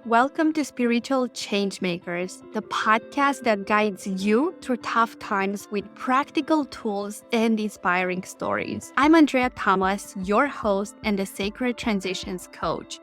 Welcome to Spiritual Changemakers, the podcast that guides you through tough times with practical tools and inspiring stories. I'm Andreea Thomas, your host and the Sacred Transitions Coach.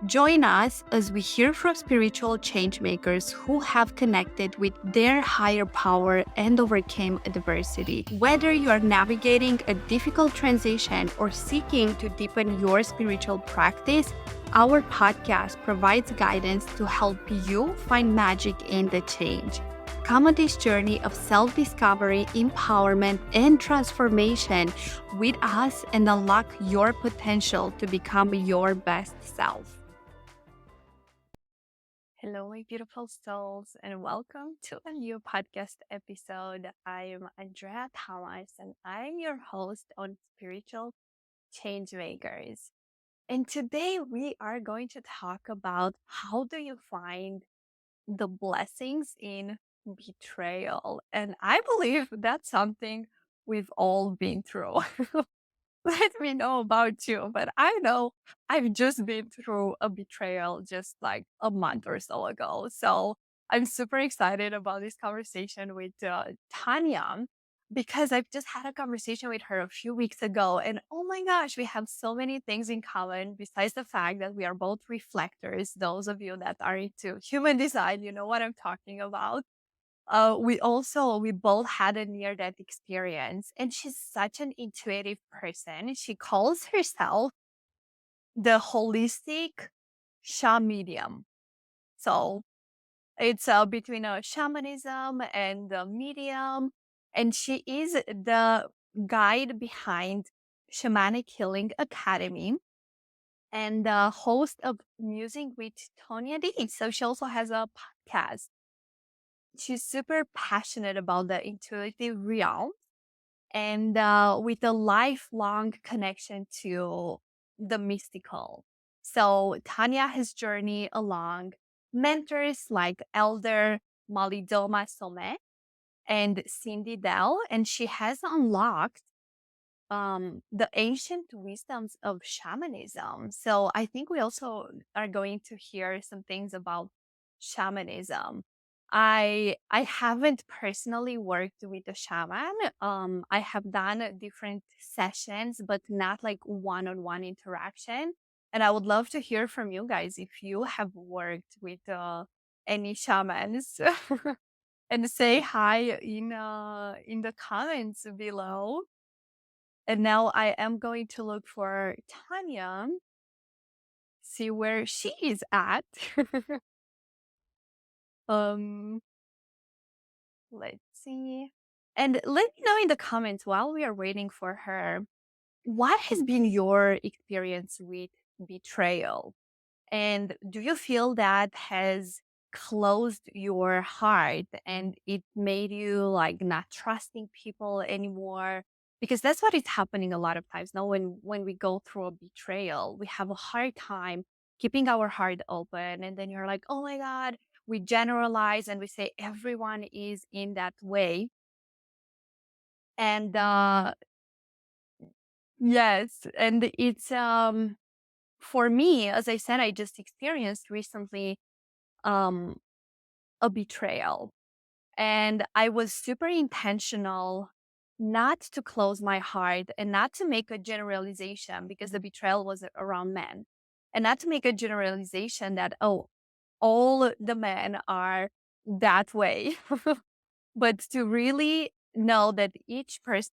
Join us as we hear from spiritual changemakers who have connected with their higher power and overcame adversity. Whether you are navigating a difficult transition or seeking to deepen your spiritual practice, our podcast provides guidance to help you find magic in the change. Come on this journey of self-discovery, empowerment, and transformation with us and unlock your potential to become your best self. Hello, my beautiful souls, and welcome to a new podcast episode. I'm Andreea Thomas, and I'm your host on Spiritual Changemakers. And today we are going to talk about how do you find the blessings in betrayal. And I believe that's something we've all been through. Let me know about you, but I know I've just been through a betrayal just like a month or so ago. So I'm super excited about this conversation with Tonya because I've just had a conversation with her a few weeks ago. And oh my gosh, we have so many things in common besides the fact that we are both reflectors. Those of you that are into human design, you know what I'm talking about. We both had a near death experience, and she's such an intuitive person. She calls herself the holistic medium. So it's between a shamanism and the medium, and she is the guide behind Shamanic Healing Academy and the host of Musing with Tonya Dee. So she also has a podcast. She's super passionate about the intuitive realm and with a lifelong connection to the mystical. So Tanya has journeyed along mentors like Elder Malidoma Somé and Cindy Dell, and she has unlocked the ancient wisdoms of shamanism. So I think we also are going to hear some things about shamanism. I haven't personally worked with a shaman. I have done different sessions, but not like one-on-one interaction. And I would love to hear from you guys if you have worked with any shamans. And say hi in the comments below. And now I am going to look for Tanya, see where she is at. um, let's see. And let me know in the comments while we are waiting for her, what has been your experience with betrayal? And do you feel that has closed your heart and it made you like not trusting people anymore? Because that's what is happening a lot of times now when we go through a betrayal, we have a hard time keeping our heart open. And then you're like, oh my God, we generalize and we say everyone is in that way. And yes, and it's for me, as I said, I just experienced recently um a betrayal. And I was super intentional not to close my heart and not to make a generalization because the betrayal was around men. And not to make a generalization that, oh, all the men are that way, but to really know that each person,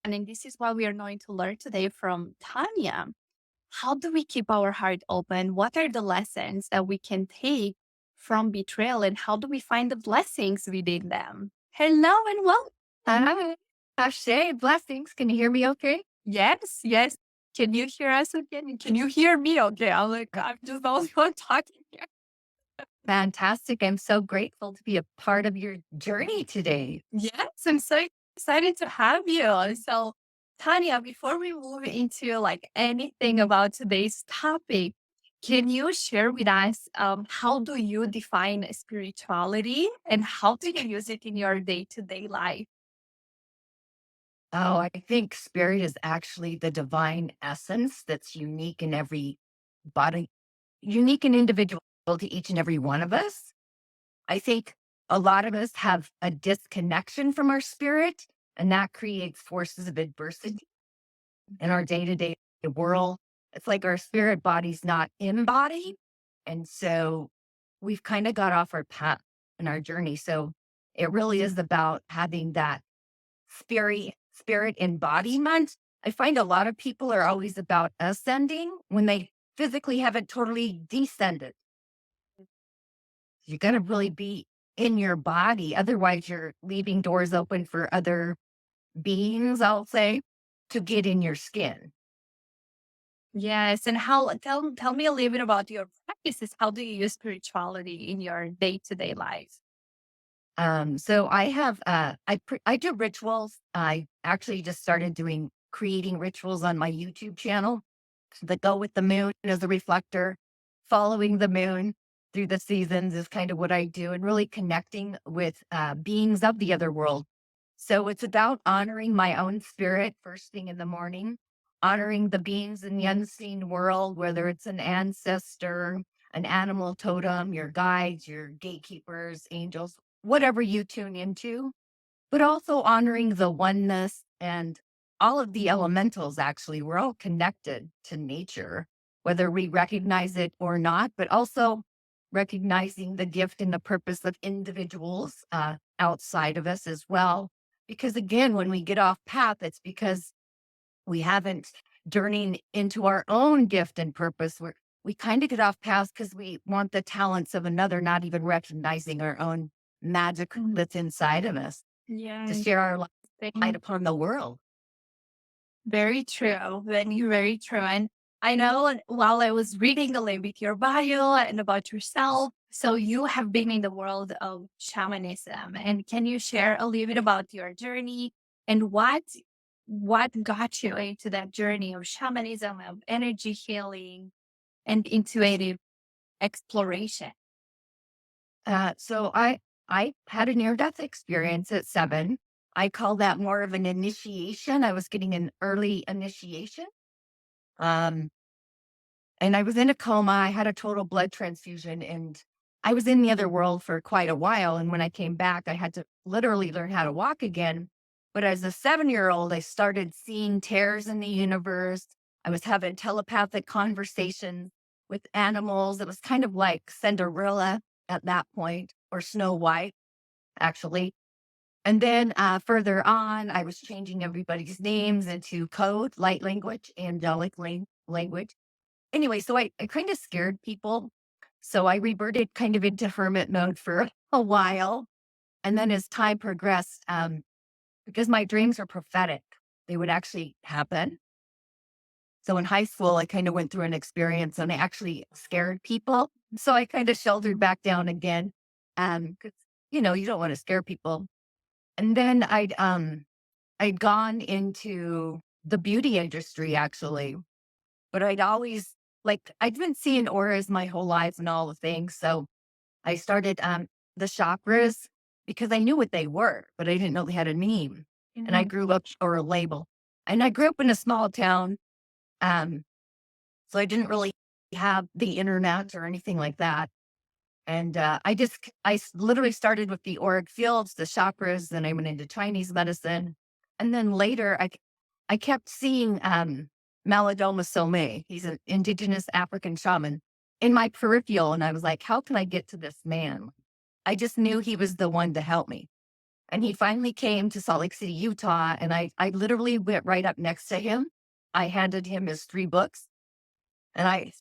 and this is what we are going to learn today from Tanya. How do we keep our heart open? What are the lessons that we can take from betrayal and how do we find the blessings within them? Hello and welcome. Hi, Ashe, blessings. Can you hear me okay? Yes, yes. Can you hear us again? Can you hear me okay? I'm just also talking here. Fantastic. I'm so grateful to be a part of your journey today. Yes, I'm so excited to have you. So, Tanya, before we move into like anything about today's topic, can you share with us how do you define spirituality and how do you use it in your day-to-day life? Oh, I think spirit is actually the divine essence that's unique in every body, unique and individual to each and every one of us. I think a lot of us have a disconnection from our spirit, and that creates forces of adversity in our day to day world. It's like our spirit body's not embodied. And so we've kind of got off our path in our journey. So it really is about having that spirit embodiment. I find a lot of people are always about ascending when they physically haven't totally descended. You got to really be in your body. Otherwise, you're leaving doors open for other beings, I'll say, to get in your skin. Yes, and how tell me a little bit about your practices. How do you use spirituality in your day-to-day life? So I have I do rituals. I actually just started doing creating rituals on my YouTube channel that go with the moon as a reflector. Following the moon through the seasons is kind of what I do, and really connecting with beings of the other world. So it's about honoring my own spirit first thing in the morning, honoring the beings in the unseen world, whether it's an ancestor, an animal totem, your guides, your gatekeepers, angels, whatever you tune into, but also honoring the oneness and all of the elementals. Actually, we're all connected to nature, whether we recognize it or not, but also recognizing the gift and the purpose of individuals outside of us as well. Because again, when we get off path, it's because we haven't journeyed into our own gift and purpose. We kind of get off path because we want the talents of another, not even recognizing our own magic that's inside of us to Yes. share our light upon the world. Very true. Very true. And I know while I was reading a little bit your bio and about yourself, so you have been in the world of shamanism. And can you share a little bit about your journey and what got you into that journey of shamanism, of energy healing and intuitive exploration? So I had a near death experience at 7. I call that more of an initiation. I was getting an early initiation. Um, And I was in a coma. I had a total blood transfusion and I was in the other world for quite a while. And when I came back, I had to literally learn how to walk again. But as a 7-year old, I started seeing tears in the universe. I was having telepathic conversations with animals. It was kind of like Cinderella at that point, or Snow White, actually. And then further on, I was changing everybody's names into code, light language, angelic language. Anyway, so I kind of scared people. So I reverted kind of into hermit mode for a while. And then as time progressed, because my dreams are prophetic, they would actually happen. So in high school, I kind of went through an experience and I actually scared people. So I kind of sheltered back down again. 'Cause, you don't want to scare people. And then I'd gone into the beauty industry actually. But I'd always I'd been seeing auras my whole life and all the things. So I started the chakras because I knew what they were, but I didn't know they had a name. And I Mhm. grew up or a label. And I grew up in a small town. Um, so I didn't really have the internet or anything like that. And literally started with the auric fields, the chakras, then I went into Chinese medicine. And then later I kept seeing Malidoma Somé. He's an indigenous African shaman in my peripheral. And I was like, how can I get to this man? I just knew he was the one to help me. And he finally came to Salt Lake City, Utah. And I literally went right up next to him. I handed him his 3 books and I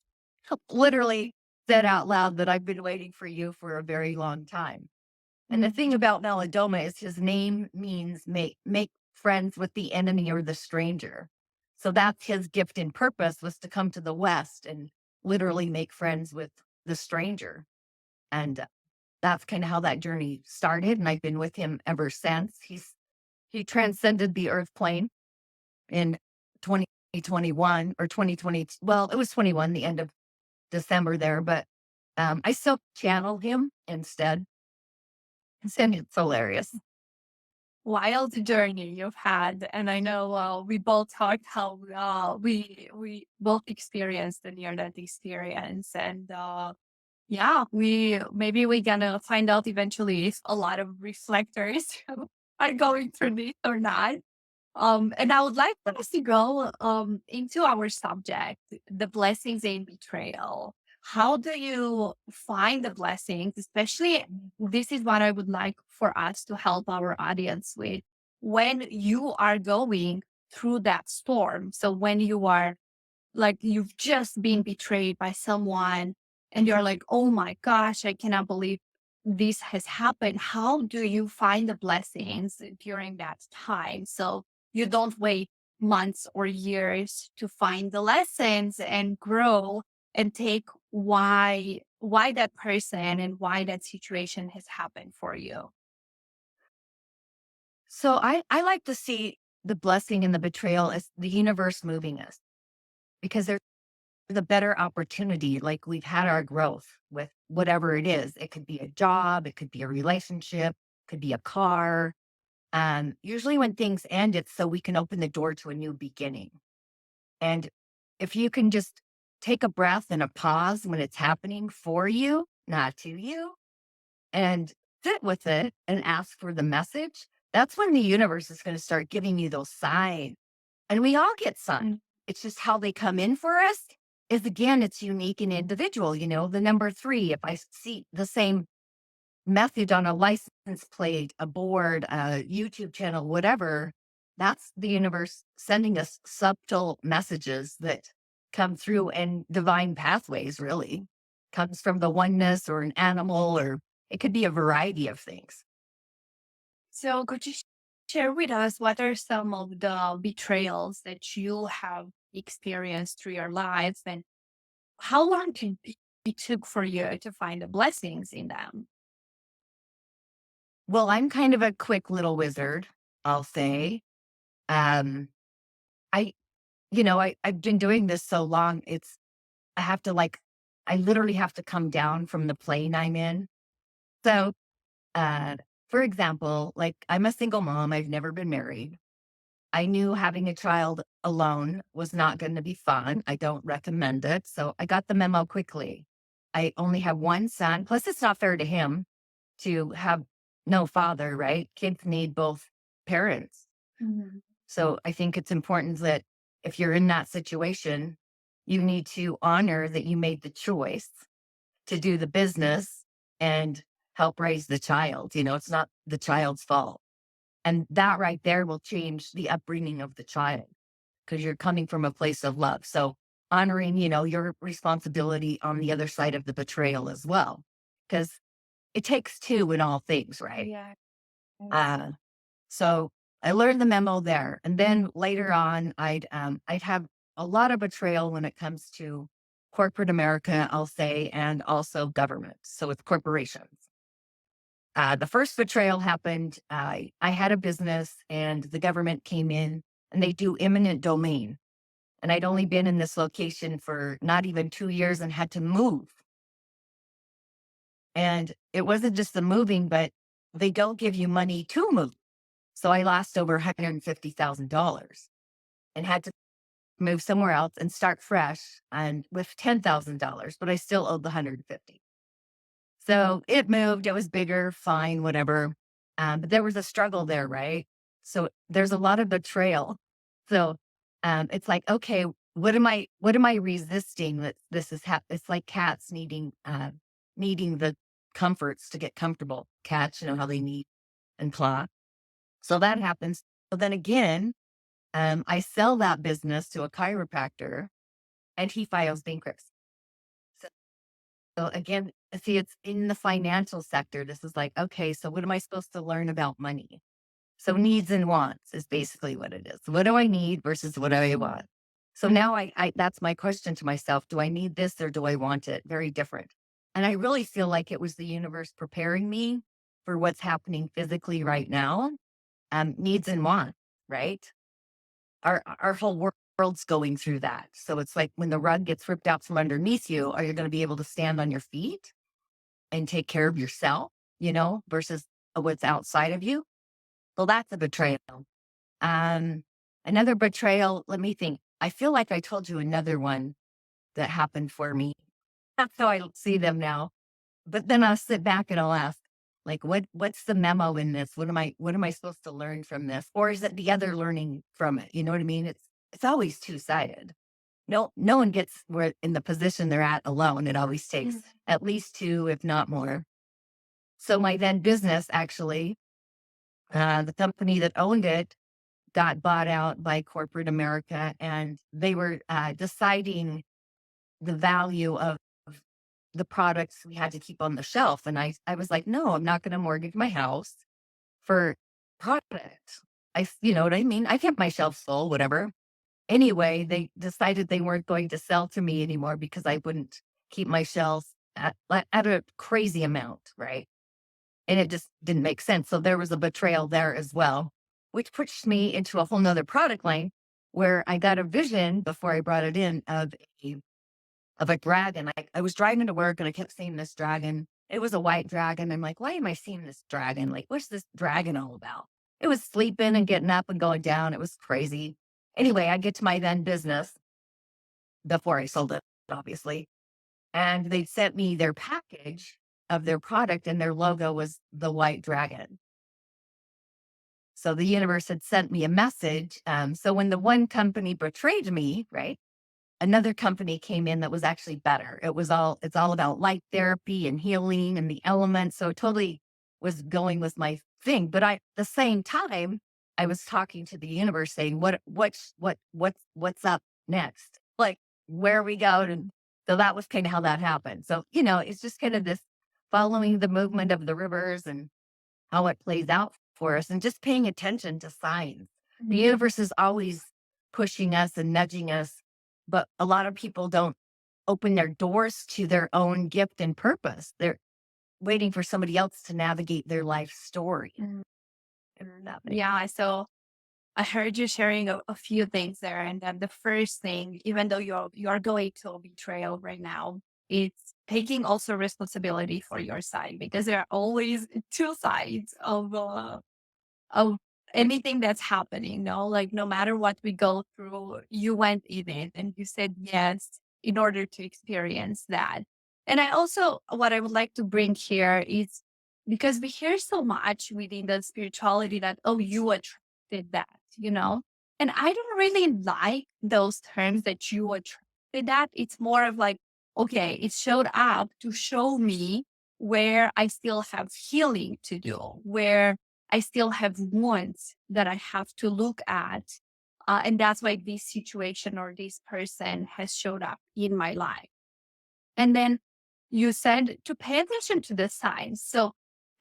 literally said out loud that I've been waiting for you for a very long time. And the thing about Malidoma is his name means make friends with the enemy or the stranger. So that's his gift and purpose, was to come to the West and literally make friends with the stranger. And that's kind of how that journey started. And I've been with him ever since. He transcended the earth plane in 2021 or 2020. Well, it was 21, the end of December there, but I still channel him instead. And it's hilarious. wild journey you've had, and I know we both talked how we both experienced the near death experience, and yeah, we gonna find out eventually if a lot of reflectors are going through this or not. And I would like us to go into our subject, the blessings in betrayal. How do you find the blessings? Especially, this is what I would like for us to help our audience with when you are going through that storm. So when you are like you've just been betrayed by someone and you're like, oh my gosh, I cannot believe this has happened. How do you find the blessings during that time? So you don't wait months or years to find the lessons and grow and take why that person and why that situation has happened for you. So I like to see the blessing and the betrayal as the universe moving us because there's a better opportunity. Like we've had our growth with whatever it is. It could be a job, it could be a relationship, could be a car. Usually when things end, it's so we can open the door to a new beginning. And if you can just take a breath and a pause when it's happening for you, not to you, and sit with it and ask for the message, that's when the universe is going to start giving you those signs. And we all get signs. It's just how they come in for us is again, it's unique and individual. You know, the number three, if I see the same message on a license plate, a board, a YouTube channel, whatever, that's the universe sending us subtle messages that come through and divine pathways, really. Comes from the oneness or an animal, or it could be a variety of things. So could you share with us what are some of the betrayals that you have experienced through your life, and how long it took for you to find the blessings in them? Well, I'm kind of a quick little wizard, I'll say. Um, I, I've been doing this so long. I have to like, I literally have to come down from the plane I'm in. So, uh, for example, like I'm a single mom. I've never been married. I knew having a child alone was not going to be fun. I don't recommend it. So I got the memo quickly. I only have one son. Plus, it's not fair to him to have no father, right? Kids need both parents. Mhm. So I think it's important that if you're in that situation, you need to honor that you made the choice to do the business and help raise the child. You know, it's not the child's fault. And that right there will change the upbringing of the child because you're coming from a place of love. So honoring, your responsibility on the other side of the betrayal as well, because it takes two in all things, right? Yeah. Yes. Uh, so I learned the memo there. And then later on, I'd have a lot of betrayal when it comes to corporate America, I'll say, and also government. So with corporations. The first betrayal happened. I had a business and the government came in and they do eminent domain. And I'd only been in this location for not even 2 years and had to move. And it wasn't just the moving, but they don't give you money to move. So I lost over $150,000 and had to move somewhere else and start fresh and with $10,000, but I still owed the 150. So it moved, it was bigger, fine, whatever. But there was a struggle there, right? So there's a lot of betrayal. So it's like, okay, what am I resisting that this is it's like cats needing the comforts to get comfortable. Cats, how they need and claw. So that happens. But then again, I sell that business to a chiropractor and he files bankruptcy. So, so again, see, it's in the financial sector. This is like, okay, so what am I supposed to learn about money? So needs and wants is basically what it is. What do I need versus what do I want? So now I that's my question to myself. Do I need this or do I want it? Very different. And I really feel like it was the universe preparing me for what's happening physically right now. Needs and wants, right? Our whole world's going through that. So it's like when the rug gets ripped out from underneath you, are you going to be able to stand on your feet and take care of yourself, versus what's outside of you? So that's a betrayal. Um, Another betrayal, let me think. I feel like I told you another one that happened for me. That's how I see them now. But then I'll sit back and I'll ask, like, what's the memo in this? What am I supposed to learn from this? Or is it the other learning from it? You know what I mean? It's always two-sided. No one gets where in the position they're at alone. It always takes at least two, if not more. So my then business actually, the company that owned it got bought out by corporate America, and they were deciding the value of the products we had to keep on the shelf. And I was like, no, I'm not going to mortgage my house for product. You know what I mean? I kept my shelves full, whatever. Anyway, they decided they weren't going to sell to me anymore because I wouldn't keep my shelves at a crazy amount, right? And it just didn't make sense. So there was a betrayal there as well, which pushed me into a whole nother product line where I got a vision before I brought it in of a dragon. I was driving to work and I kept seeing this dragon. It was a white dragon. I'm like, why am I seeing this dragon? Like, what's this dragon all about? It was sleeping and getting up and going down. It was crazy. Anyway, I get to my then business before I sold it, obviously. And they sent me their package of their product, and their logo was the white dragon. So the universe had sent me a message. So when the one company betrayed me, right, another company came in that was actually better. It's all about light therapy and healing and the elements. So it totally was going with my thing. But at the same time, I was talking to the universe saying, what's up next? Like, where are we going? And so that was kind of how that happened. So, it's just kind of this following the movement of the rivers and how it plays out for us and just paying attention to signs. The universe is always pushing us and nudging us, but a lot of people don't open their doors to their own gift and purpose. They're waiting for somebody else to navigate their life story. If that makes Yeah. So I heard you sharing a few things there. And then the first thing, even though you're going to a betrayal right now, it's taking also responsibility for your side because there are always two sides of anything that's happening, no? Like no matter what we go through, you went in it and you said yes in order to experience that. And I also what I would like to bring here is because we hear so much within the spirituality that, oh, you attracted that, you know? And I don't really like those terms that you attracted that. It's more of like, okay, it showed up to show me where I still have healing to do, where I still have wounds that I have to look at. And that's why this situation or this person has showed up in my life. And then you said to pay attention to the signs. So,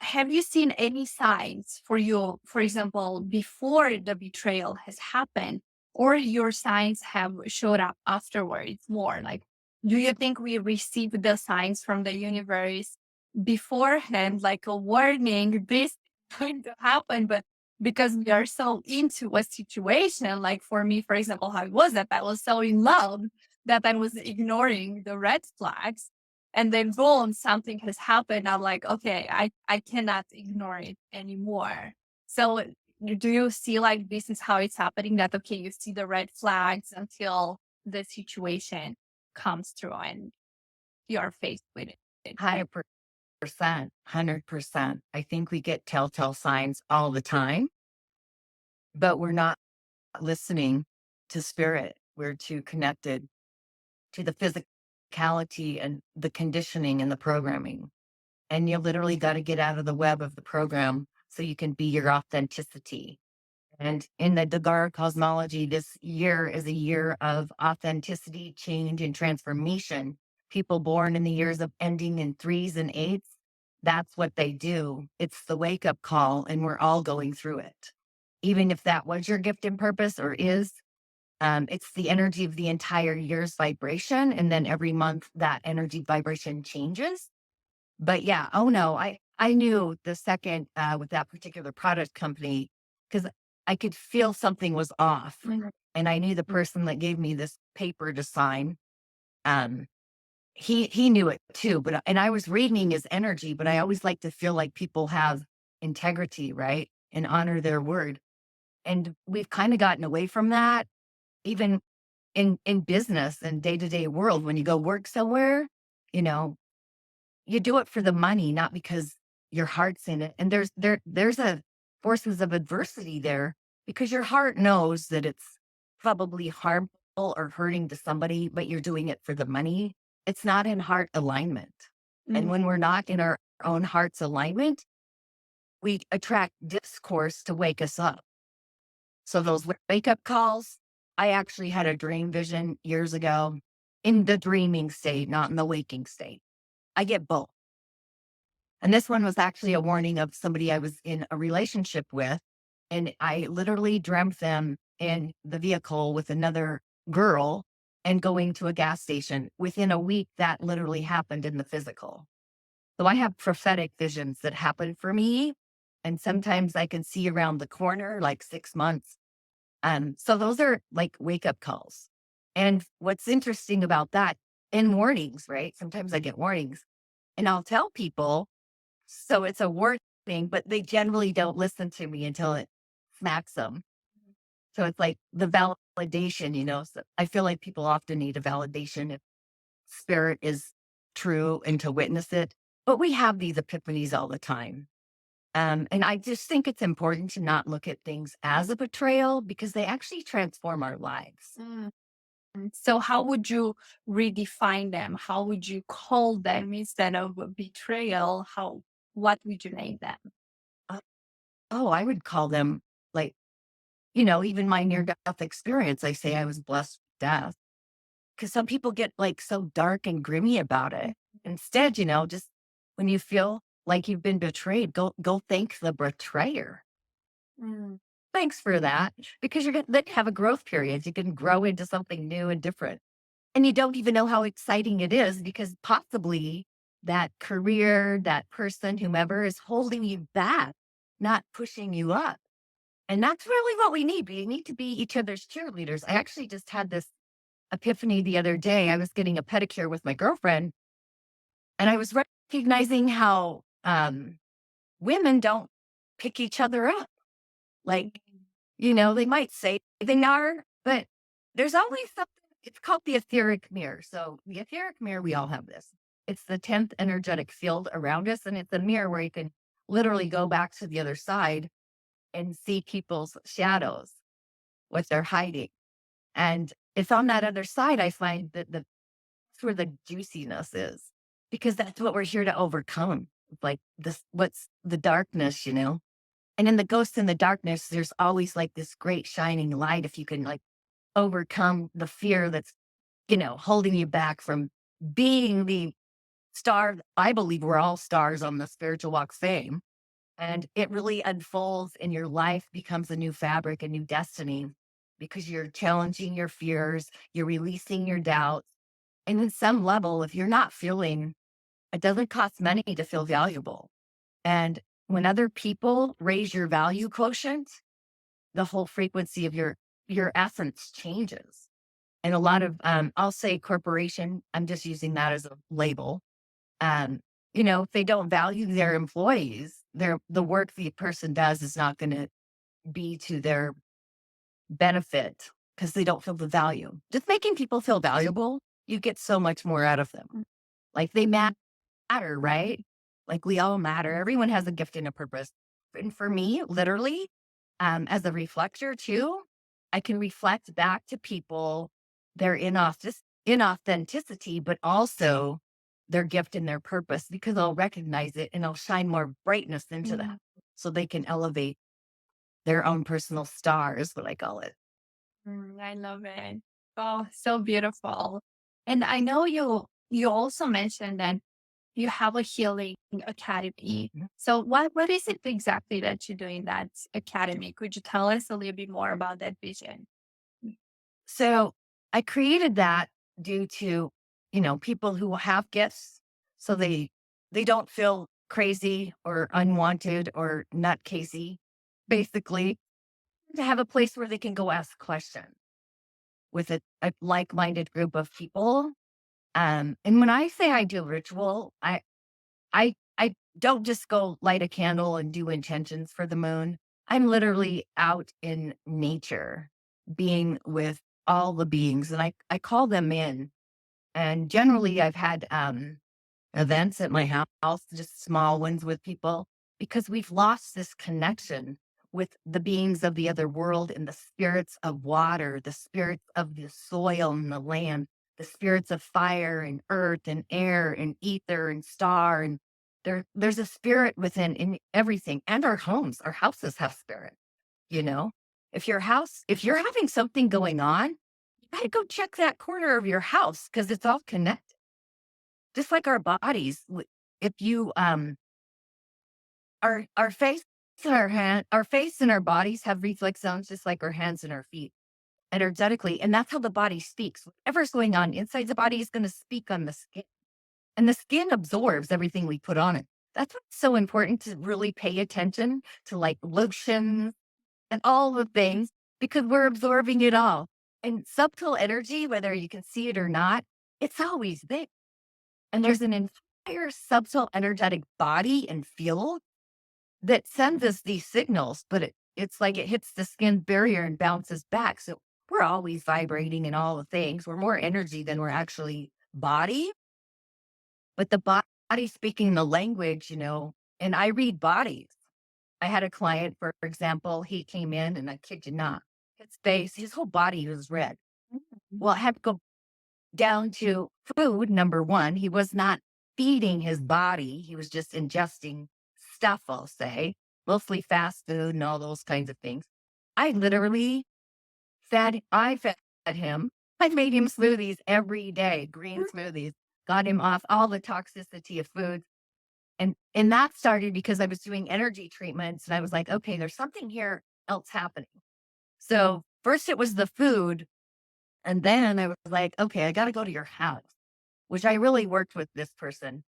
have you seen any signs for you, for example, before the betrayal has happened, or your signs have showed up afterwards more? Like, do you think we received the signs from the universe beforehand, like a warning, this is going to happen? But because we are so into a situation, like for me, for example, how it was that I was so in love that I was ignoring the red flags. And then boom, something has happened. I'm like, okay, I cannot ignore it anymore. So do you see like this is how it's happening that okay, you see the red flags until the situation comes through and you're faced with it. 100%, 100%. I think we get telltale signs all the time, but we're not listening to spirit. We're too connected to the physicality and the conditioning and the programming. And you literally got to get out of the web of the program so you can be your authenticity. And in the Dagar cosmology, this year is a year of authenticity, change, and transformation. People born in the years of ending in threes and eights, that's what they do. It's the wake up call, and we're all going through it. Even if that was your gift and purpose or is, it's the energy of the entire year's vibration. And then every month that energy vibration changes. But yeah, oh no, I knew the second with that particular product company because I could feel something was off. And I knew the person that gave me this paper to sign. Um, he knew it too, but and I was reading his energy, but I always like to feel like people have integrity, right? and honor their word. And we've kind of gotten away from that, even in business and day-to-day world. When you go work somewhere, you know, you do it for the money, not because your heart's in it. And there's a forces of adversity there because your heart knows that it's probably harmful or hurting to somebody, but you're doing it for the money. It's not in heart alignment. And Mm. when we're not in our own heart's alignment, we attract discourse to wake us up. So those wake up calls, I actually had a dream vision years ago in the dreaming state, not in the waking state. I get both. And this one was actually a warning of somebody I was in a relationship with. And I literally dreamt them in the vehicle with another girl and going to a gas station. Within a week, that literally happened in the physical. So I have prophetic visions that happen for me. And sometimes I can see around the corner, like 6 months. So those are like wake up calls. And what's interesting about that in warnings, right? Sometimes I get warnings and I'll tell people, so it's a word thing, but they generally don't listen to me until it smacks them. So it's like the validation, So I feel like people often need a validation if spirit is true and to witness it. But we have these epiphanies all the time. And I just think it's important to not look at things as a betrayal because they actually transform our lives. Mm. So how would you redefine them? How would you call them instead of a betrayal? What would you name them? Uh, Oh, I would call them like, even my near death experience. I say I was blessed with death because some people get like so dark and grimy about it. Instead, just when you feel like you've been betrayed, go thank the betrayer. Mm. Thanks for that because you're going to then have a growth period. You can grow into something new and different. And you don't even know how exciting it is because possibly that career, that person, whomever is holding you back, not pushing you up. And that's really what we need. We need to be each other's cheerleaders. I actually just had this epiphany the other day. I was getting a pedicure with my girlfriend, and I was recognizing how women don't pick each other up. Like, they might say they are, but there's always something. It's called the etheric mirror. So, the etheric mirror, we all have this. It's the 10th energetic field around us, and it's a mirror where you can literally go back to the other side and see people's shadows, what they're hiding. And it's on that other side, I find that that's where the juiciness is, because that's what we're here to overcome. Like this, what's the darkness. And in the ghosts in the darkness, there's always like this great shining light. If you can like overcome the fear that's, holding you back from being the star. I believe we're all stars on the spiritual walk of fame. And it really unfolds in your life, becomes a new fabric, a new destiny, because you're challenging your fears, you're releasing your doubts. And in some level, if you're not feeling, it doesn't cost money to feel valuable. And when other people raise your value quotient, the whole frequency of your essence changes. And a lot of I'll say corporation, I'm just using that as a label. um, if they don't value their employees, the work the person does is not going to be to their benefit because they don't feel the value. Just making people feel valuable, you get so much more out of them. Like they matter, right? Like we all matter. Everyone has a gift and a purpose. And for me, literally, as a reflector too, I can reflect back to people their inauthenticity, but also their gift and their purpose because I'll recognize it and I'll shine more brightness into Mm. that so they can elevate their own personal star, is what I call it. I love it. Oh, so beautiful. And I know you also mentioned that you have a healing academy. Mhm. So what is it exactly that you do in that academy? Could you tell us a little bit more about that vision? So I created that due to, people who have gifts. So they don't feel crazy or unwanted or nutcasey, basically, to have a place where they can go ask questions with a like-minded group of people. And when I say I do ritual, I don't just go light a candle and do intentions for the moon. I'm literally out in nature, being with all the beings, and I call them in. And generally, I've had events at my house, just small ones with people, because we've lost this connection with the beings of the other world and the spirits of water, the spirits of the soil and the land, the spirits of fire and earth and air and ether and star. And there's a spirit within in everything. And our houses have spirit, you know? If you're having something going on, you gotta go check that corner of your house because it's all connected. Just like our bodies, if you our face and our face and our bodies have reflex zones just like our hands and our feet energetically, and that's how the body speaks. Whatever's going on inside the body is going to speak on the skin, and the skin absorbs everything we put on it. That's why it's so important to really pay attention to like lotion and all the things because we're absorbing it all. And subtle energy, whether you can see it or not, it's always there. And there's an entire subtle energetic body and field that sends us these signals, but it's like it hits the skin barrier and bounces back. So we're always vibrating in all the things. We're more energy than we're actually body, but the body speaking the language, and I read bodies. I had a client, for example, he came in and I kid you not, his whole body was red. Well, I had to go down to food, number one. He was not feeding his body. He was just ingesting stuff, I'll say, mostly fast food and all those kinds of things. I fed him. I made him smoothies every day, green smoothies, got him off all the toxicity of food. And that started because I was doing energy treatments and I was like, okay, there's something here else happening. So first it was the food. And then I was like, okay, I got to go to your house, which I really worked with this person.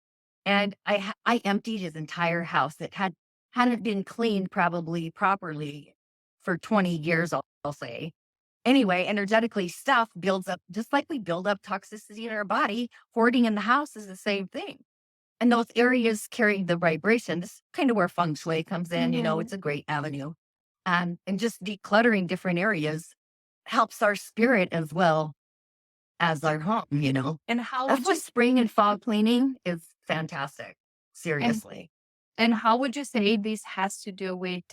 And I emptied his entire house. It hadn't been cleaned probably properly for 20 years, I'll say. Anyway, energetically, stuff builds up just like we build up toxicity in our body. Hoarding in the house is the same thing. And those areas carry the vibration. This is kind of where feng shui comes in. It's a great avenue. And just decluttering different areas helps our spirit as well as our home. And how That's would why you spring and fall cleaning is fantastic. and Seriously. and how would you say this has to do with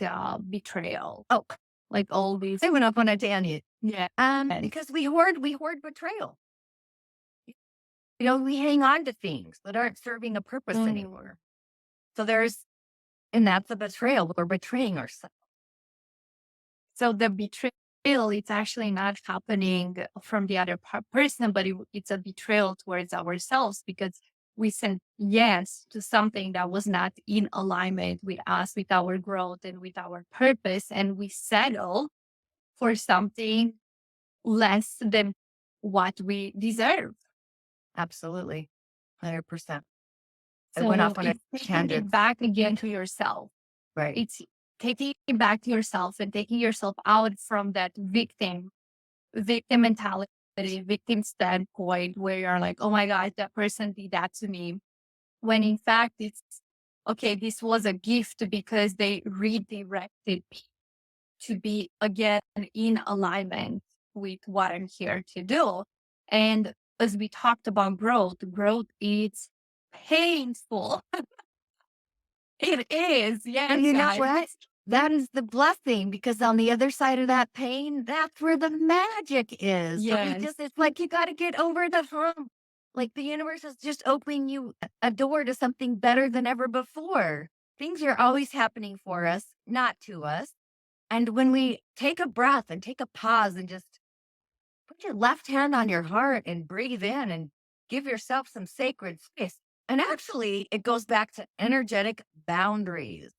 betrayal? Oh, Like all these, I went up on a tangent. yeah. Because we hoard betrayal. We hang on to things that aren't serving a purpose Mm. anymore. So and that's a betrayal. We're betraying ourselves. So the betrayal, it's actually not happening from the other person, but it's a betrayal towards ourselves because we said yes to something that was not in alignment with us, with our growth, and with our purpose, and we settle for something less than what we deserve. Absolutely. 100%. I went So off on a it's taking tangent. it back again to yourself. Right. It's taking it back to yourself and taking yourself out from that victim mentality, victim standpoint, where you're like, oh my God, that person did that to me. When in fact, it's okay, this was a gift because they redirected me to be again in alignment with what I'm here to do. And as we talked about growth is painful. It is, And yes, you know guys. what? That is the blessing because on the other side of that pain, that's where the magic is. So Yes. it's like you got to get over the hump. Like the universe is just opening you a door to something better than ever before. Things are always happening for us, not to us. And when we take a breath and take a pause and just put your left hand on your heart and breathe in and give yourself some sacred space. And actually, it goes back to energetic boundaries.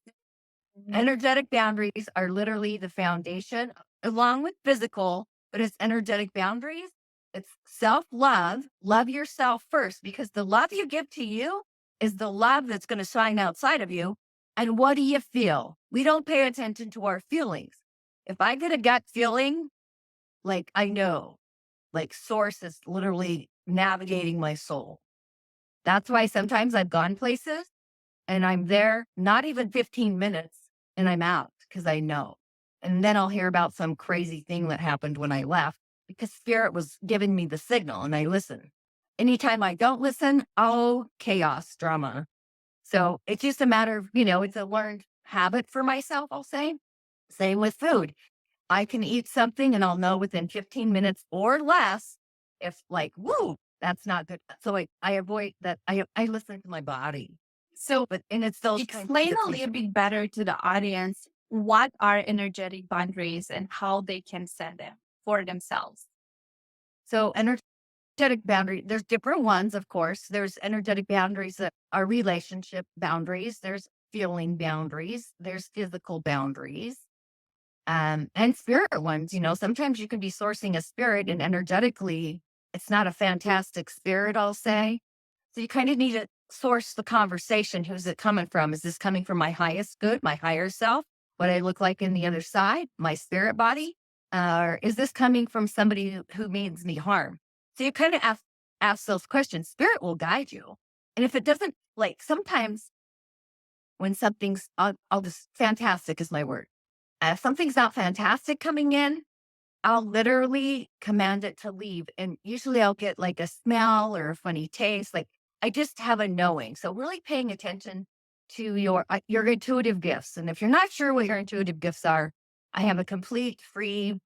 Energetic boundaries are literally the foundation, along with physical, but it's energetic boundaries. It's self love. Love yourself first because the love you give to you is the love that's going to shine outside of you. And what do you feel? We don't pay attention to our feelings. If I get a gut feeling, like I know, like source is literally navigating my soul. That's why sometimes I've gone places and I'm there not even 15 minutes and I'm out. because I know. And then I'll hear about some crazy thing that happened when I left because spirit was giving me the signal and I listen. Anytime I don't listen, oh, chaos, drama. So it's just a matter of, it's a learned habit for myself, I'll say. Same with food. I can eat something and I'll know within 15 minutes or less if like, woo, that's not good. So I avoid that. I listen to my body. So And it's those kinds explain of a things. little bit better to the audience what are energetic boundaries and how they can set them for themselves. So energetic boundary, there's different ones, of course. There's energetic boundaries that are relationship boundaries. There's feeling boundaries. There's physical boundaries. And spirit ones, sometimes you can be sourcing a spirit and energetically, it's not a fantastic spirit, I'll say. So you kind of need to source the conversation. Who's it coming from? Is this coming from my highest good, my higher self, what I look like in the other side, my spirit body? Or is this coming from somebody who means me harm? So you kind of ask those questions. Spirit will guide you. And if it doesn't, like sometimes when something's, I'll just, fantastic is my word. If something's not fantastic coming in, I'll literally command it to leave. And usually I'll get like a smell or a funny taste. Like I just have a knowing. So really paying attention to your intuitive gifts. And if you're not sure what your intuitive gifts are, I have a complete free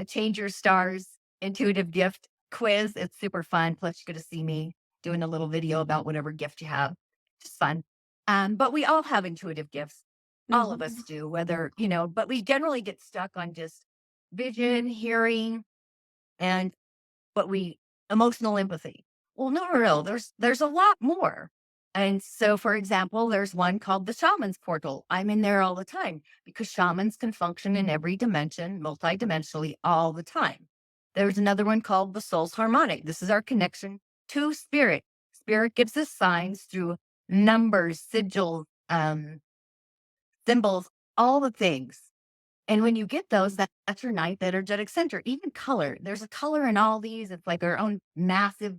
change your stars intuitive gift quiz. It's super fun. Plus you get to see me doing a little video about whatever gift you have. Just fun. But we all have intuitive gifts. All of us do, but we generally get stuck on just vision, hearing, and what we emotional empathy. Well, no, real. There's a lot more. And so, for example, there's one called the shaman's portal. I'm in there all the time because shamans can function in every dimension, multidimensionally, all the time. There's another one called the soul's harmonic. This is our connection to spirit. Spirit gives us signs through numbers, sigils, symbols, all the things. And when you get those, that's your ninth energetic center. Even color. There's a color in all these. It's like our own massive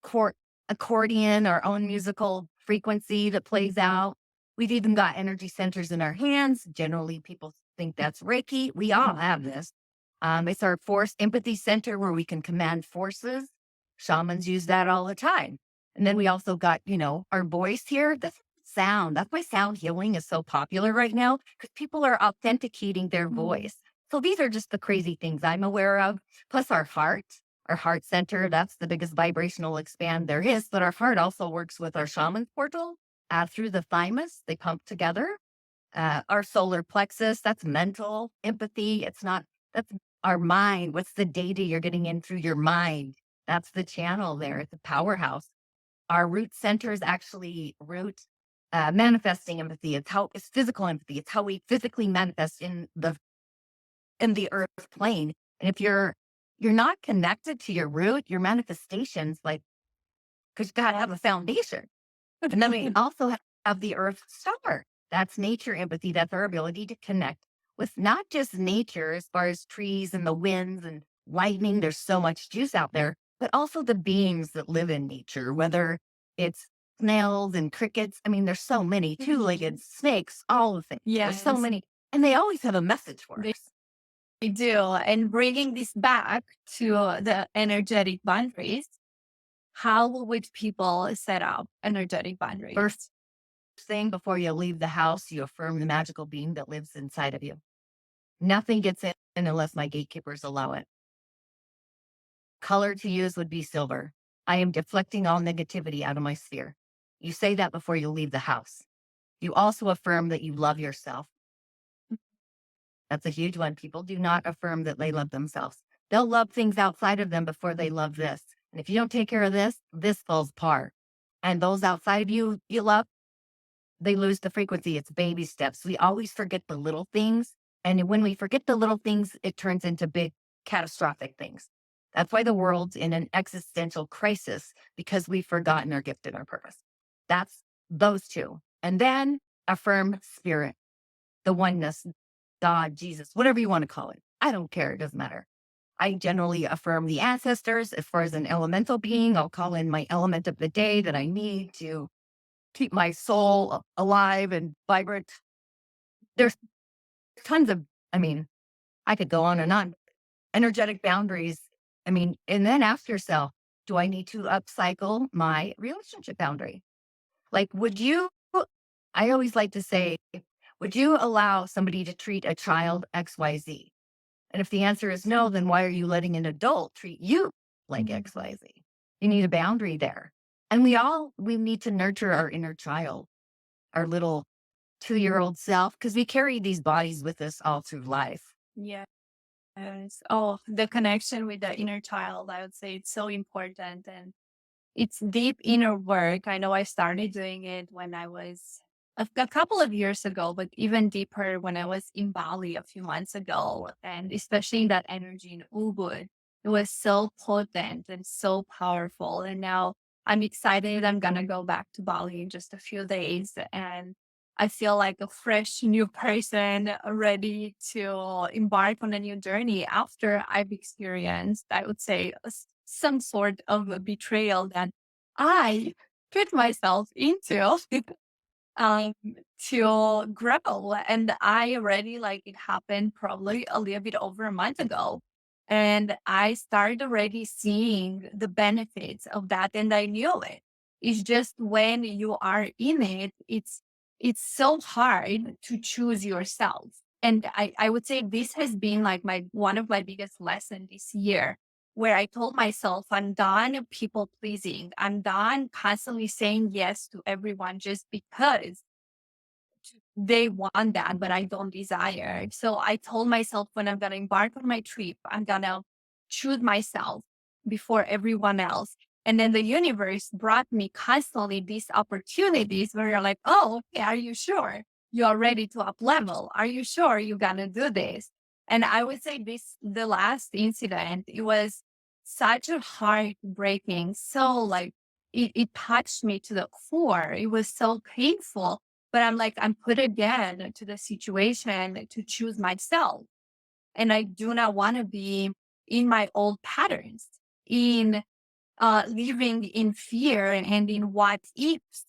chord, accordion, our own musical frequency that plays out. We've even got energy centers in our hands. Generally, people think that's Reiki. We all have this. It's our force empathy center where we can command forces. Shamans use that all the time. And then we also got, our voice here. That's sound. That's why sound healing is so popular right now because people are authenticating their voice. So these are just the crazy things I'm aware of. Plus our heart center, that's the biggest vibrational expand there is. But our heart also works with our shaman's portal through the thymus. They pump together. Our solar plexus, that's mental empathy. That's our mind. What's the data you're getting in through your mind? That's the channel there. It's a powerhouse. Our root center is actually manifesting empathy. It's physical empathy. It's how we physically manifest in the earth plane. And if you're not connected to your root, your manifestations, like, because you got to have a foundation. And then we also have the earth star. That's nature empathy. That's our ability to connect with not just nature as far as trees and the winds and lightning. There's so much juice out there, but also the beings that live in nature, whether it's snails and crickets. I mean, there's so many two-legged snakes, all the things. There's so many, and they always have a message for us. They do. And bringing this back to the energetic boundaries, how would people set up energetic boundaries? First thing before you leave the house, you affirm the magical being that lives inside of you. Nothing gets in unless my gatekeepers allow it. Color to use would be silver. I am deflecting all negativity out of my sphere. You say that before you leave the house. You also affirm that you love yourself. That's a huge one. People do not affirm that they love themselves. They'll love things outside of them before they love this. And if you don't take care of this, this falls apart. And those outside of you love, they lose the frequency. It's baby steps. We always forget the little things. And when we forget the little things, it turns into big catastrophic things. That's why the world's in an existential crisis because we've forgotten our gift and our purpose. That's those two. And then affirm spirit, the oneness, God, Jesus, whatever you want to call it. I don't care. It doesn't matter. I generally affirm the ancestors. As far as an elemental being, I'll call in my element of the day that I need to keep my soul alive and vibrant. There's tons of, I mean, I could go on and on. Energetic boundaries. I mean, and then ask yourself, do I need to upcycle my relationship boundary? Like, I always like to say, would you allow somebody to treat a child XYZ? And if the answer is no, then why are you letting an adult treat you like Mhm. XYZ? You need a boundary there. And we need to nurture our inner child, our little 2-year-old self, because we carry these bodies with us all through life. Yes. Oh, the connection with the inner child, I would say it's so important. And it's deep inner work. I know I started doing it when I was a couple of years ago, but even deeper when I was in Bali a few months ago. And especially that energy in Ubud, it was so potent and so powerful. And now I'm excited. I'm going to go back to Bali in just a few days. And I feel like a fresh new person ready to embark on a new journey after I've experienced, I would say, some sort of a betrayal that I put myself into um, to grow. And I already, like, it happened probably a little bit over a month ago. And I started already seeing the benefits of that. And I knew it. It's just when you are in it, it's so hard to choose yourself. And I would say this has been like my one of my biggest lessons this year, where I told myself, I'm done people pleasing. I'm done constantly saying yes to everyone just because they want that, but I don't desire. So I told myself when I'm going to embark on my trip, I'm going to choose myself before everyone else. And then the universe brought me constantly these opportunities where you're like, oh, okay, are you sure you are ready to up level? Are you sure you're going to do this? And I would say the last incident, it was such a heartbreaking. So like it touched me to the core. It was so painful, but I'm like, I'm put again to the situation to choose myself. And I do not want to be in my old patterns, in living in fear and in what ifs.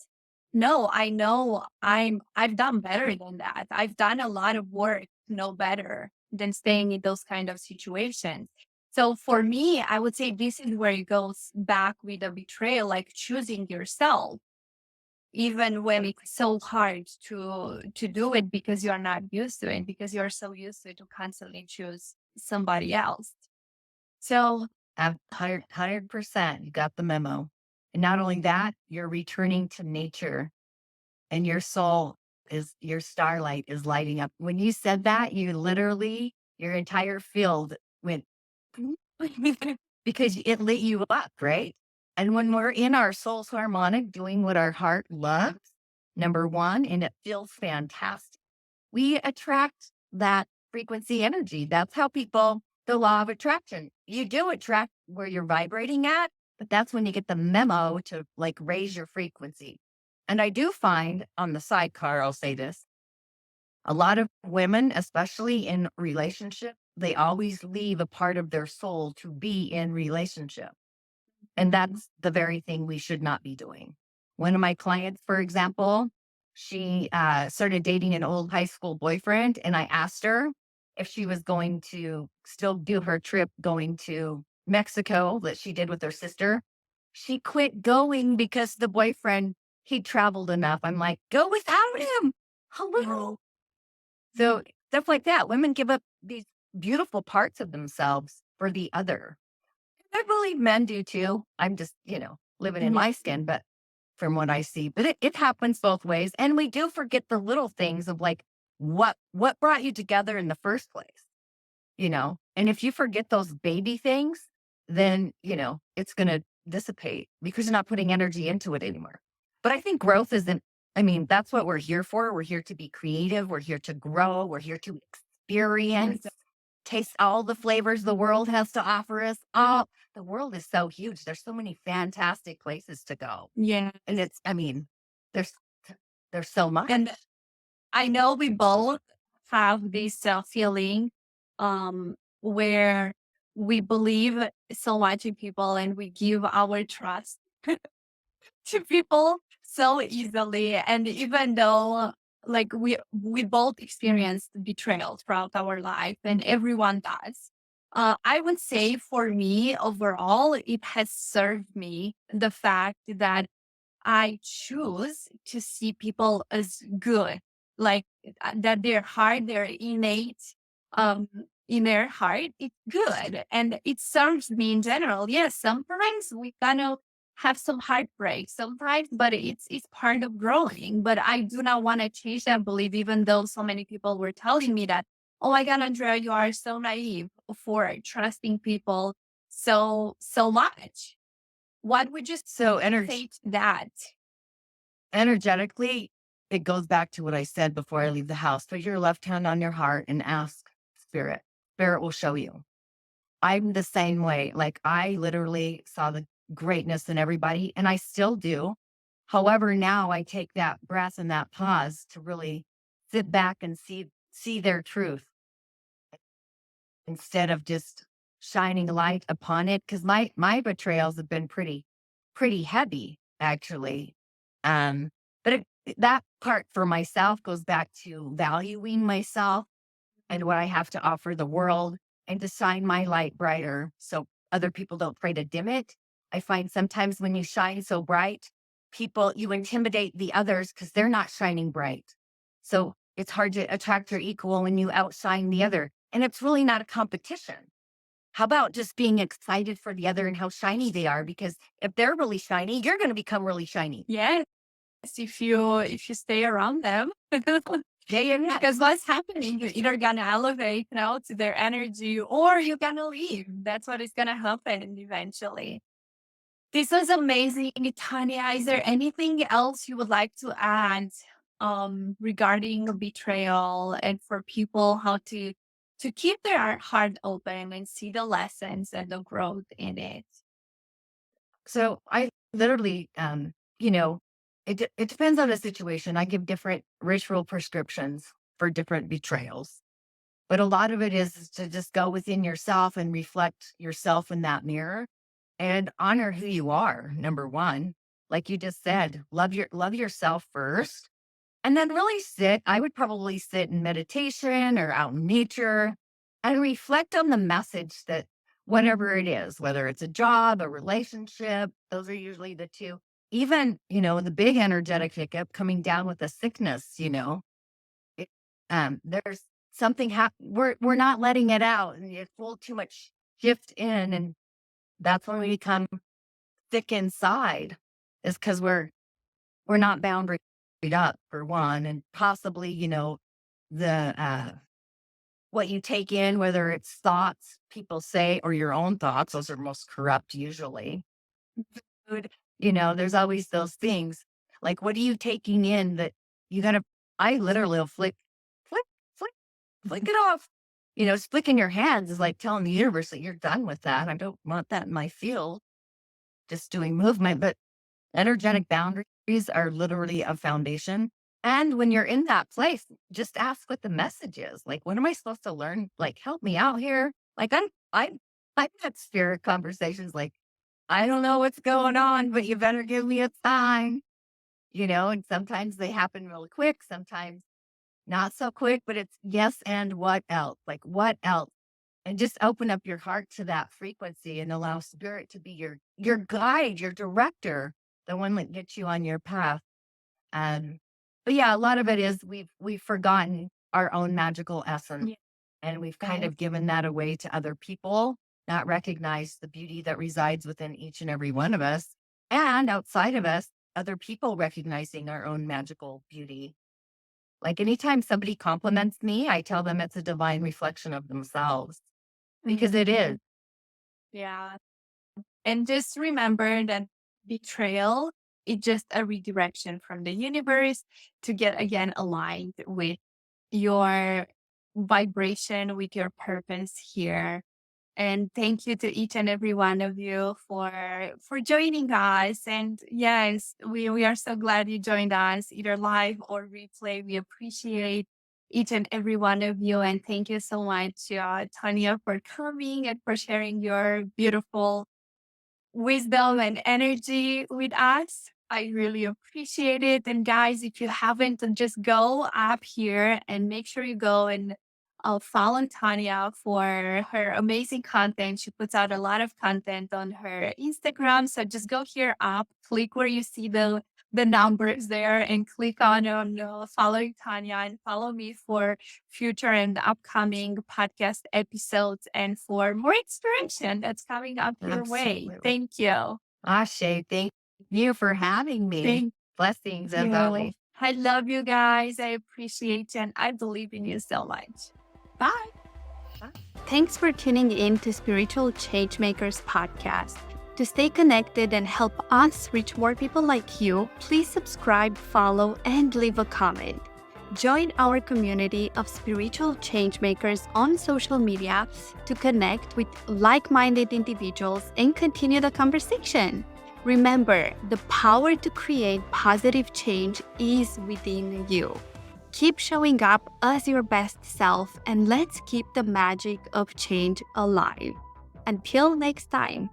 No, I know I've done better than that. I've done a lot of work to know better than staying in those kind of situations. So for me, I would say this is where it goes back with the betrayal, like choosing yourself even when it's so hard to do it because you're not used to it, because you're so used to constantly choose somebody else. So 100%. You got the memo. And not only that, you're returning to nature and your starlight is lighting up. When you said that, your entire field went because it lit you up, right? And when we're in our soul's harmonic, doing what our heart loves, number one, and it feels fantastic, we attract that frequency energy. That's how the law of attraction, you do attract where you're vibrating at, but that's when you get the memo to like raise your frequency. And I do find on the sidecar, I'll say this, a lot of women, especially in relationship, they always leave a part of their soul to be in relationship. And that's the very thing we should not be doing. One of my clients, for example, she started dating an old high school boyfriend, and I asked her if she was going to still do her trip going to Mexico that she did with her sister. She quit going because the boyfriend, he traveled enough. I'm like, go without him. Hello. So stuff like that. Women give up these beautiful parts of themselves for the other. I believe men do too. I'm just, living in yeah, my skin, but from what I see, but it happens both ways. And we do forget the little things of like what brought you together in the first place, And if you forget those baby things, then, it's going to dissipate because you're not putting energy into it anymore. But I think growth isn't, I mean, that's what we're here for. We're here to be creative. We're here to grow. We're here to experience, taste all the flavors the world has to offer us. Oh, the world is so huge. There's so many fantastic places to go. yeah. And I mean, there's, there's so much. And I know we both have this feeling where we believe so much in people and we give our trust to people so easily. And even though like we both experienced betrayal throughout our life, and everyone does. I would say for me, overall, it has served me the fact that I choose to see people as good, like that their heart, their innate, um, in their heart, it's good, and it serves me in general. Yes, sometimes we gonna have some heartbreak, sometimes, but it's part of growing. But I do not want to change that belief, even though so many people were telling me that. Oh my God, Andrea, you are so naive for trusting people so much. What would you So say to that? energetically, it goes back to what I said before I leave the house. Put your left hand on your heart and ask spirit. Spirit will show you. I'm the same way. Like I literally saw the greatness in everybody and I still do. However, now I take that breath and that pause to really sit back and see their truth instead of just shining a light upon it. Cause my betrayals have been pretty heavy actually. But that part for myself goes back to valuing myself and what I have to offer the world and to shine my light brighter so other people don't try to dim it. I find sometimes when you shine so bright, you intimidate the others because they're not shining bright. So it's hard to attract your equal when you outshine the other. And it's really not a competition. How about just being excited for the other and how shiny they are? Because if they're really shiny, you're going to become really shiny. Yes, if you stay around them. Day and night. Because what's happening, you're either gonna elevate, to their energy, or you're gonna leave. That's what is gonna happen eventually. This was amazing, Tanya. Is there anything else you would like to add regarding betrayal and for people how to keep their heart open and see the lessons and the growth in it? So I literally, it depends on the situation. I give different ritual prescriptions for different betrayals, but a lot of it is to just go within yourself and reflect yourself in that mirror and honor who you are. Number one, like you just said, love yourself first, and then really sit. I would probably sit in meditation or out in nature and reflect on the message that whatever it is, whether it's a job, a relationship, those are usually the two. Even, the big energetic hiccup coming down with a sickness, it, there's something we're not letting it out and it's a little too much shift in. And that's when we become thick inside is because we're not boundaried up for one, and possibly, the what you take in, whether it's thoughts people say or your own thoughts, those are most corrupt usually. Food, there's always those things. Like what are you taking in that you gotta I literally will flick, flick, flick it off. Flicking your hands is like telling the universe that you're done with that. I don't want that in my field, just doing movement, but energetic boundaries are literally a foundation. And when you're in that place, just ask what the message is. Like, what am I supposed to learn? Like, help me out here. Like, I've had spirit conversations. Like, I don't know what's going on, but you better give me a sign. And sometimes they happen really quick. Sometimes not so quick. But it's yes, and what else? Like, what else? And just open up your heart to that frequency and allow spirit to be your guide, your director, the one that gets you on your path. Um, but yeah, a lot of it is we've forgotten our own magical essence, Yeah. and we've kind of given that away to other people, not recognize the beauty that resides within each and every one of us, and outside of us, other people recognizing our own magical beauty. Like anytime somebody compliments me, I tell them it's a divine reflection of themselves because it Mhm. is. Yeah. And just remember that betrayal is just a redirection from the universe to get again aligned with your vibration, with your purpose here. And thank you to each and every one of you for joining us. And yes, we are so glad you joined us, either live or replay. We appreciate each and every one of you. And thank you so much, Tanya, for coming and for sharing your beautiful wisdom and energy with us. I really appreciate it. And guys, if you haven't, then just go up here and make sure you go and follow Tonya for her amazing content. She puts out a lot of content on her Instagram. So just go here up, click where you see the numbers there, and click on following Tonya, and follow me for future and upcoming podcast episodes and for more inspiration that's coming up your way. Absolutely. Thank you. Ashe, thank you for having me. Thank Blessings as you. always. I love you guys. I appreciate you and I believe in you so much. Bye. Thanks for tuning in to Spiritual Changemakers podcast. To stay connected and help us reach more people like you, please subscribe, follow, and leave a comment. Join our community of spiritual changemakers on social media to connect with like-minded individuals and continue the conversation. Remember, the power to create positive change is within you. Keep showing up as your best self and let's keep the magic of change alive. Until next time.